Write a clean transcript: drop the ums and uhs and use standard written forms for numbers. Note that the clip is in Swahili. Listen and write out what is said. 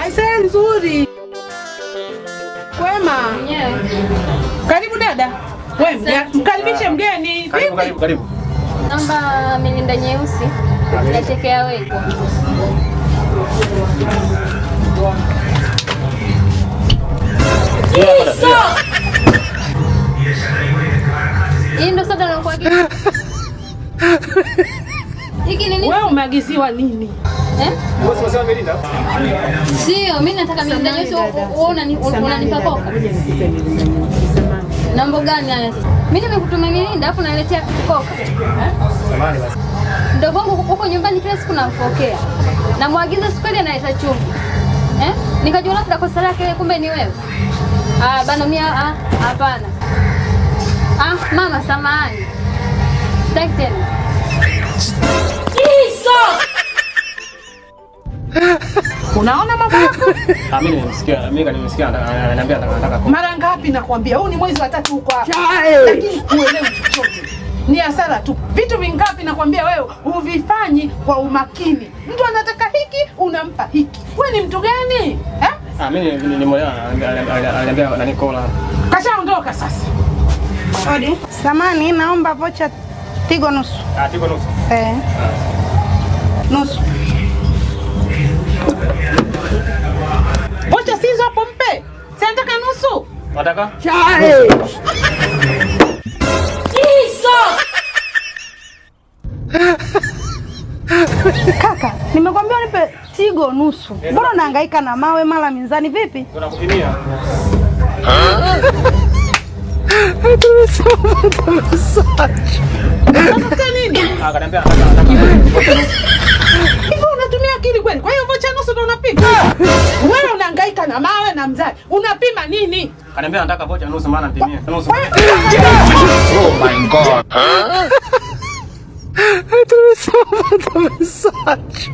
Aisee nzuri. Kwema. Mwenyewe. Karibu dada. Wewe mkaribishe mgeni. Karibu. Naomba milinda nyeusi. Natekea wewe. Hii ndo soda na kwa hiki nini? Wewe umeagiziwa nini? Wewe unasema milinda? Sio, mimi nataka milinda nyeusi. Wewe unanipa koka. Nambo gani haya sasa? Mimi nimekutumia milinda afu naletea koka. Samahani basi. Ndogo wangu huko nyumbani kila siku nampokea. Namwagiza sukari analeta chumvi. Nikajua labda kosa lake kumbe ni wewe. Bana mimi hapana. Mama samahani. Sitaki tena. Unaona mama yako? Mimi nimesikia ananiambia anataka. Mara ngapi nakwambia huu ni mwezi wa 3 huko hapa. Lakini uelewe chochote. Ni hasara tu. Vitu vingapi nakwambia wewe uvifanyi kwa umakini. Mtu anataka hiki unampa hiki. Wewe ni mtu gani? Mimi ni moyo ananiambia na Nicola. Kashaondoka sasa. Odi. Samani naomba vocha Tigo nusu. Tigo nusu. Nusu. Vocha sizo hapo mpe. Si anataka nusu. Unataka? Kaka, nimekwambia nipe Tigo nusu. Mbona unahangaika na mawe mara mizani vipi? Tunakupimia. Unataka nini? Akaniambia anataka. Hivi unatumia akili kweli? Kwa hiyo vocha nusu ndo unapika? Wewe unahangaika na mawe na mzani. Unapima nini? Akaniambia anataka vocha nusu maana nitimie. Nusu. Oh my God. Tumesoma message.